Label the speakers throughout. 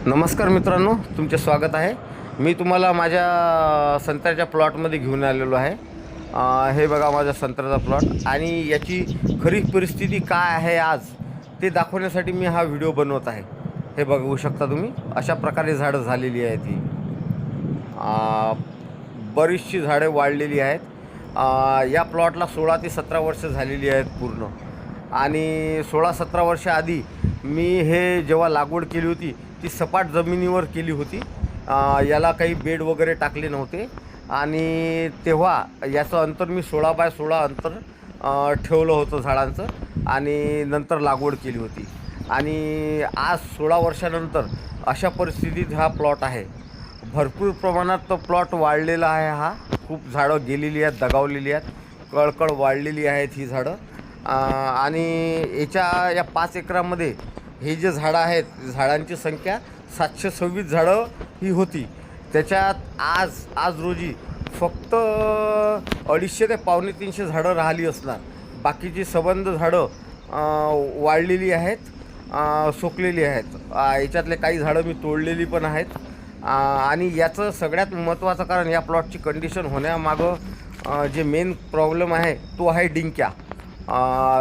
Speaker 1: नमस्कार मित्रांनो, तुमचे स्वागत आहे। मी तुम्हाला माझ्या संत्र्याच्या प्लॉटमध्ये घेऊन आलेलो आहे। हे बघा माझा संत्र्याचा प्लॉट आणि याची खरी परिस्थिती काय आहे आज ते दाखवण्यासाठी मी हा व्हिडिओ बनवत आहे। हे बघू शकता तुम्ही, अशा प्रकारे झाडं झालेली आहेत। ही बरीचशी झाडे वाढलेली आहेत। या प्लॉटला 16 ते 17 वर्ष झालेली आहेत पूर्ण। आणि 16-17 वर्ष आधी मी हे जेव्हा लागवड केली होती ती सपाट जमिनीवर केली होती। याला काही बेड वगैरे टाकले नव्हते आणि तेव्हा याचं अंतर मी 16 बाय 16 अंतर ठेवलं होतं झाडांचं आणि नंतर लागवड केली होती। आणि आज 16 वर्षानंतर अशा परिस्थितीत हा प्लॉट आहे। भरपूर प्रमाणात तो प्लॉट वाढलेला आहे। हा खूप झाडं गेलेली आहेत, दगावलेली आहेत, कळकळ वाढलेली आहेत ही झाडं। आणि या 5 एकरामध्ये हे जे झाडं आहेत, झाडांची संख्या 726 झाडं ही होती। त्याच्यात आज रोजी फक्त 250 ते 250 झाडं राहिली असणार। बाकीची सबंध झाडं वाढलेली आहेत, सोकलेली आहेत। याच्यातले काही झाडं मी तोडलेली पण आहेत। आणि याचं सगळ्यात महत्त्वाचं कारण या प्लॉटची कंडिशन होण्यामागं जे मेन प्रॉब्लेम आहे तो आहे डिंक्या।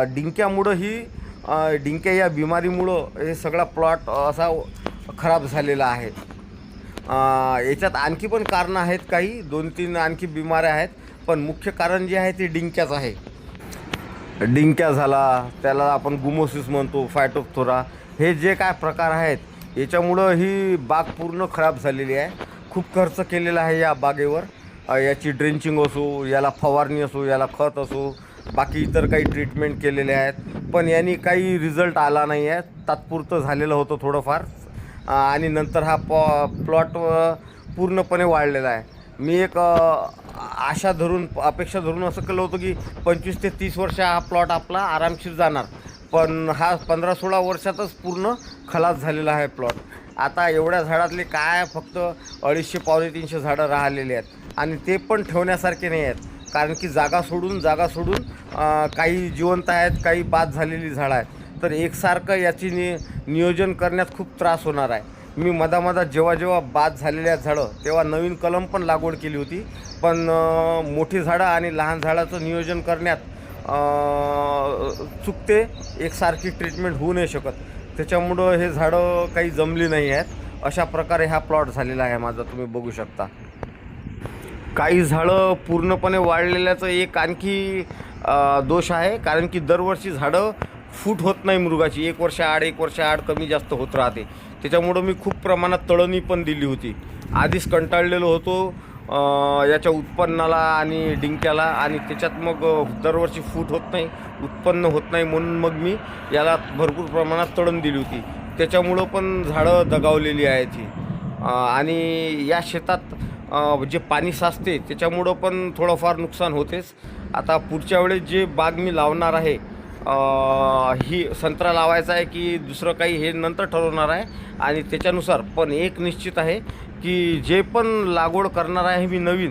Speaker 1: डिंक्यामुळं डिंक्या या बिमारीमुळं हे सगळा प्लॉट असा खराब झालेला आहे। याच्यात आणखी पण कारणं आहेत, काही 2-3 आणखी बिमाऱ्या आहेत, पण मुख्य कारण जे आहे ते डिंक्याच आहे। डिंक्या झाला, त्याला आपण गुमोसिस म्हणतो, फायटोप्थोरा, हे जे काय प्रकार आहेत याच्यामुळं ही बाग पूर्ण खराब झालेली आहे। खूप खर्च केलेला आहे या बागेवर। याची ड्रेंचिंग असो, याला फवारणी असो, याला खत असो, बाकी इतर काही ट्रीटमेंट केलेले आहेत, पण यांनी काही रिझल्ट आला नाही आहे। तात्पुरतं झालेलं होतं थोडंफार आणि नंतर हा प्लॉट पूर्णपणे वाढलेला आहे। मी एक अपेक्षा धरून असं केलं होतं की 25 ते 30 वर्ष हा प्लॉट आपला आरामशीर जाणार, पण हा 15-16 वर्षातच पूर्ण खलास झालेला आहे प्लॉट। आता एवढ्या झाडातले काय फक्त 250-300 झाडं राहिलेली आहेत आणि ते पण ठेवण्यासारखे नाही आहेत, कारण की जागा सोडून काही जिवंत आहेत, काही बाद झालेली झाडं आहेत। तर एकसारखं याची नियोजन करण्यात खूप त्रास होणार आहे। मी मधामधात जेव्हा बाद झालेल्या झाडं तेव्हा नवीन कलम पण लागवड केली होती, पण मोठी झाडं आणि लहान झाडाचं नियोजन करण्यात चुकते, एकसारखी ट्रीटमेंट होऊ नाही शकत। त्याच्यामुळं हे झाडं काही जमली नाही आहेत। अशा प्रकारे हा प्लॉट झालेला आहे माझा, तुम्ही बघू शकता। काही झाडं पूर्णपणे वाढलेल्याचं एक आणखी दोष आहे, कारण की दरवर्षी झाडं फूट होत नाही मृगाची, 1 वर्ष आड कमी जास्त होत राहते। त्याच्यामुळं मी खूप प्रमाणात तळणी पण दिली होती। आधीच कंटाळलेलो होतो याच्या उत्पन्नाला आणि डिंक्याला, आणि त्याच्यात मग दरवर्षी फूट होत नाही, उत्पन्न होत नाही, म्हणून मग मी याला भरपूर प्रमाणात तळण दिली होती। त्याच्यामुळं पण झाडं दगावलेली आहेत ही। आणि या शेतात जे पाणी साचते त्याच्यामुळं पण थोडंफार नुकसान होतेच। आता पुढच्या वेळेस जे बाग मी लावणार आहे, ही संत्रा लावायचा आहे की दुसरं काही हे नंतर ठरवणार आहे, आणि त्याच्यानुसार पण एक निश्चित आहे की जे पण लागवड करणार आहे मी नवीन,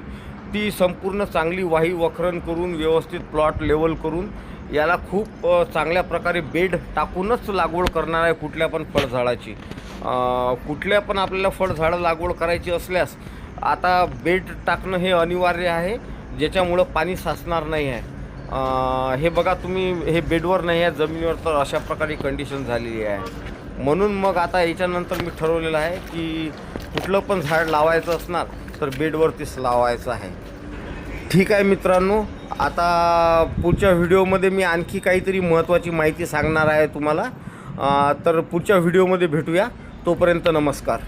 Speaker 1: ती संपूर्ण चांगली वाही वखरण करून व्यवस्थित प्लॉट लेवल करून याला खूप चांगल्या प्रकारे बेड टाकूनच लागवड करणार आहे। कुठल्या पण फळझाडाची कुठल्या पण आपल्याला फळझाडं लागवड करायची असल्यास आता बेड टाकणं हे अनिवार्य आहे, ज्याच्यामुळं पाणी साचणार नाही आहे। हे बघा तुम्ही, हे बेडवर नाही आहे, जमिनीवर, तर अशा प्रकारे कंडिशन झालेली आहे। म्हणून मग आता याच्यानंतर मी ठरवलेलं आहे की कुठलं पण झाड लावायचं असणार तर बेडवरतीच लावायचं आहे। ठीक आहे मित्रांनो, आता पुढच्या व्हिडिओमध्ये मी आणखी काहीतरी महत्त्वाची माहिती सांगणार आहे तुम्हाला। तर पुढच्या व्हिडिओमध्ये भेटूया, तोपर्यंत नमस्कार।